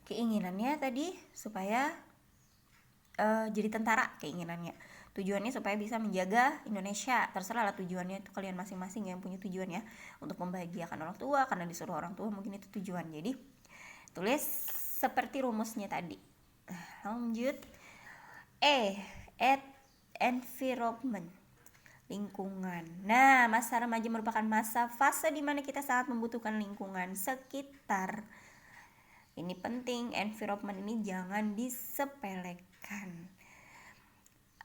keinginannya tadi supaya jadi tentara, keinginannya. Tujuannya supaya bisa menjaga Indonesia. Terserah lah tujuannya, itu kalian masing-masing yang punya tujuan ya. Untuk membahagiakan orang tua, karena disuruh orang tua mungkin itu tujuan. Jadi tulis seperti rumusnya tadi. Lanjut. Environment, lingkungan. Nah, masa remaja merupakan masa fase di mana kita sangat membutuhkan lingkungan sekitar. Ini penting, environment ini jangan disepelekan.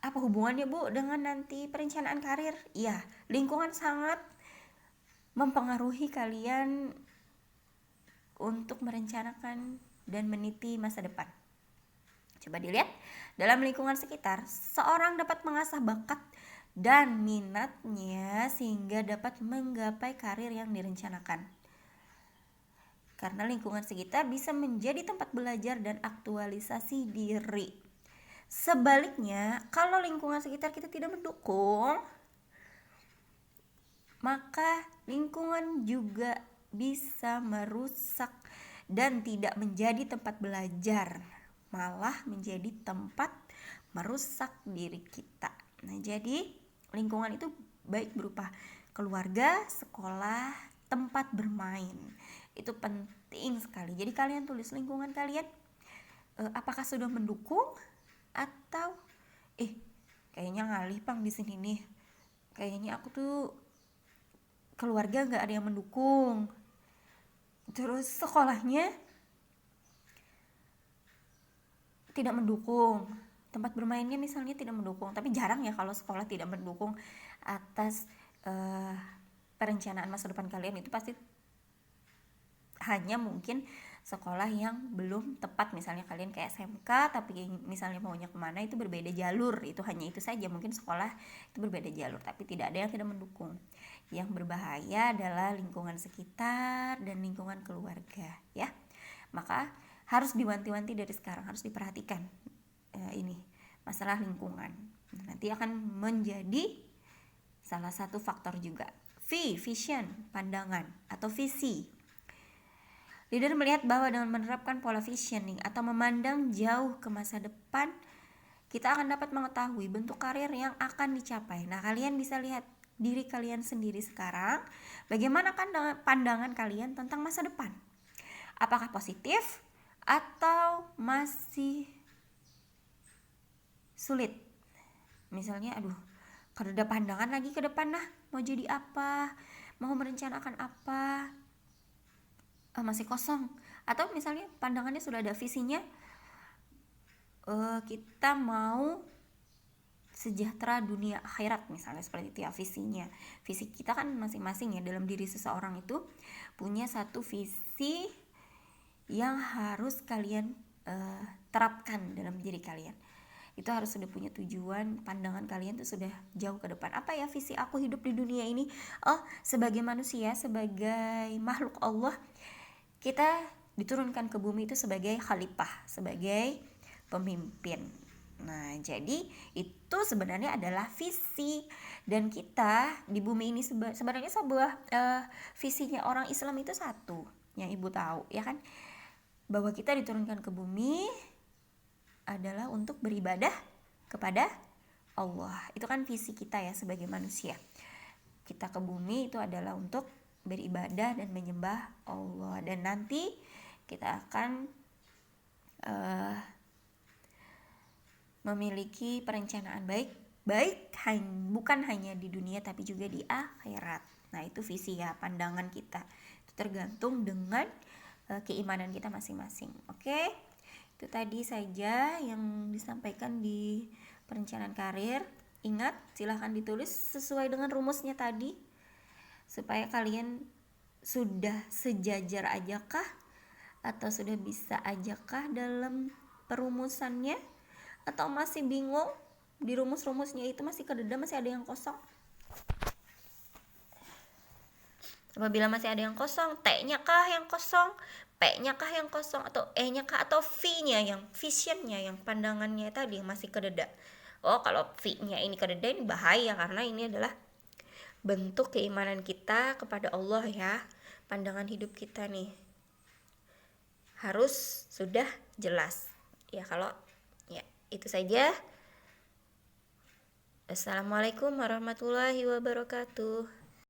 Apa hubungannya Bu dengan nanti perencanaan karir? Iya, lingkungan sangat mempengaruhi kalian untuk merencanakan dan meniti masa depan. Coba dilihat, dalam lingkungan sekitar, seorang dapat mengasah bakat dan minatnya sehingga dapat menggapai karir yang direncanakan. Karena lingkungan sekitar bisa menjadi tempat belajar dan aktualisasi diri. Sebaliknya, kalau lingkungan sekitar kita tidak mendukung, maka lingkungan juga bisa merusak dan tidak menjadi tempat belajar, malah menjadi tempat merusak diri kita. Nah, jadi lingkungan itu baik berupa keluarga, sekolah, tempat bermain. Itu penting sekali. Jadi kalian tulis lingkungan kalian apakah sudah mendukung atau kayaknya ngalih Pang di sini nih. Kayaknya aku tuh keluarga nggak ada yang mendukung. Terus sekolahnya tidak mendukung. Tempat bermainnya misalnya tidak mendukung. Tapi jarang ya kalau sekolah tidak mendukung atas perencanaan masa depan kalian. Itu pasti hanya mungkin sekolah yang belum tepat, misalnya kalian kayak SMK tapi misalnya maunya kemana itu berbeda jalur, itu hanya itu saja, mungkin sekolah itu berbeda jalur tapi tidak ada yang tidak mendukung. Yang berbahaya adalah lingkungan sekitar dan lingkungan keluarga ya, maka harus diwanti-wanti dari sekarang, harus diperhatikan ini masalah lingkungan, nanti akan menjadi salah satu faktor juga. Vision, pandangan atau visi. Leader melihat bahwa dengan menerapkan pola visioning atau memandang jauh ke masa depan, kita akan dapat mengetahui bentuk karir yang akan dicapai. Nah, kalian bisa lihat diri kalian sendiri sekarang, bagaimana pandangan kalian tentang masa depan. Apakah positif atau masih sulit? Misalnya, ada pandangan lagi ke depan, mau jadi apa, mau merencanakan apa, masih kosong. Atau misalnya pandangannya sudah ada visinya, kita mau sejahtera dunia akhirat misalnya, seperti itu ya visinya. Visi kita kan masing-masing ya, dalam diri seseorang itu punya satu visi yang harus kalian terapkan dalam diri kalian. Itu harus sudah punya tujuan, pandangan kalian tuh sudah jauh ke depan. Apa ya visi aku hidup di dunia ini? Sebagai manusia, sebagai makhluk Allah, kita diturunkan ke bumi itu sebagai khalifah, sebagai pemimpin. Nah, jadi itu sebenarnya adalah visi, dan kita di bumi ini sebenarnya sebuah visinya orang Islam itu satu, yang ibu tahu ya kan, bahwa kita diturunkan ke bumi adalah untuk beribadah kepada Allah. Itu kan visi kita ya sebagai manusia. Kita ke bumi itu adalah untuk beribadah dan menyembah Allah, dan nanti kita akan memiliki perencanaan baik bukan hanya di dunia tapi juga di akhirat. Nah, itu visi ya, pandangan kita itu tergantung dengan keimanan kita masing-masing. Oke, itu tadi saja yang disampaikan di perencanaan karir. Ingat, silahkan ditulis sesuai dengan rumusnya tadi, supaya kalian sudah sejajar ajakah atau sudah bisa ajakah dalam perumusannya, atau masih bingung di rumus-rumusnya itu, masih kededa, masih ada yang kosong. Apabila masih ada yang kosong, T-nya kah yang kosong, P-nya kah yang kosong, atau E-nya kah, atau V-nya yang visionnya, yang pandangannya tadi yang masih kededa. Kalau V-nya ini kededa, ini bahaya, karena ini adalah bentuk keimanan kita kepada Allah ya, pandangan hidup kita nih harus sudah jelas. Ya kalau ya itu saja. Assalamualaikum warahmatullahi wabarakatuh.